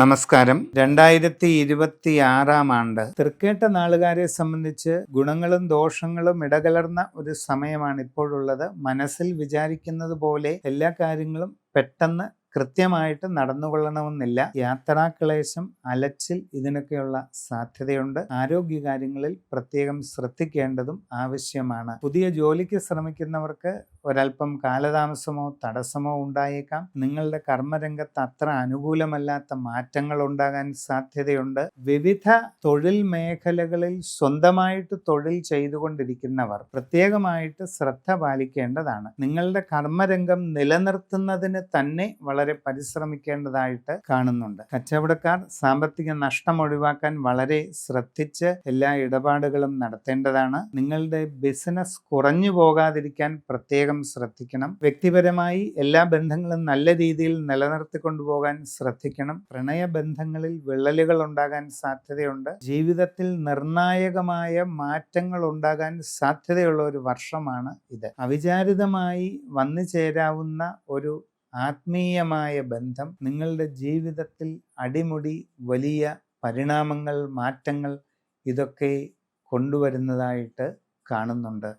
നമസ്കാരം. 2026 ആണ്ട് തൃക്കേട്ട നാളുകാരെ സംബന്ധിച്ച് ഗുണങ്ങളും ദോഷങ്ങളും ഇടകലർന്ന ഒരു സമയമാണ് ഇപ്പോഴുള്ളത്. മനസ്സിൽ വിചാരിക്കുന്നത് പോലെ എല്ലാ കാര്യങ്ങളും പെട്ടെന്ന് കൃത്യമായിട്ട് നടന്നുകൊള്ളണമെന്നില്ല. യാത്രാക്ലേശം, അലച്ചിൽ ഇതിനൊക്കെയുള്ള സാധ്യതയുണ്ട്. ആരോഗ്യകാര്യങ്ങളിൽ പ്രത്യേകം ശ്രദ്ധിക്കേണ്ടതും ആവശ്യമാണ്. പുതിയ ജോലിക്ക് ശ്രമിക്കുന്നവർക്ക് ഒരൽപ്പം കാലതാമസമോ തടസ്സമോ ഉണ്ടായേക്കാം. നിങ്ങളുടെ കർമ്മരംഗത്ത് അത്ര അനുകൂലമല്ലാത്ത മാറ്റങ്ങൾ ഉണ്ടാകാൻ സാധ്യതയുണ്ട്. വിവിധ തൊഴിൽ മേഖലകളിൽ സ്വന്തമായിട്ട് തൊഴിൽ ചെയ്തുകൊണ്ടിരിക്കുന്നവർ പ്രത്യേകമായിട്ട് ശ്രദ്ധ പാലിക്കേണ്ടതാണ്. നിങ്ങളുടെ കർമ്മരംഗം നിലനിർത്തുന്നതിന് തന്നെ വളരെ പരിശ്രമിക്കേണ്ടതായിട്ട് കാണുന്നുണ്ട്. കച്ചവടക്കാർ സാമ്പത്തിക നഷ്ടം ഒഴിവാക്കാൻ വളരെ ശ്രദ്ധിച്ച് എല്ലാ ഇടപാടുകളും നടത്തേണ്ടതാണ്. നിങ്ങളുടെ ബിസിനസ് കുറഞ്ഞു പോകാതിരിക്കാൻ പ്രത്യേകം ശ്രദ്ധിക്കണം. വ്യക്തിപരമായി എല്ലാ ബന്ധങ്ങളും നല്ല രീതിയിൽ നിലനിർത്തിക്കൊണ്ടുപോകാൻ ശ്രദ്ധിക്കണം. പ്രണയബന്ധങ്ങളിൽ വിള്ളലുകൾ ഉണ്ടാകാൻ സാധ്യതയുണ്ട്. ജീവിതത്തിൽ നിർണായകമായ മാറ്റങ്ങൾ ഉണ്ടാകാൻ സാധ്യതയുള്ള ഒരു വർഷമാണ് ഇത്. അവിചാരിതമായി വന്നു ചേരാവുന്ന ഒരു ആത്മീയമായ ബന്ധം നിങ്ങളുടെ ജീവിതത്തിൽ അടിമുടി വലിയ പരിണാമങ്ങൾ, മാറ്റങ്ങൾ ഇതൊക്കെ കൊണ്ടുവരുന്നതായിട്ട് കാണുന്നുണ്ട്.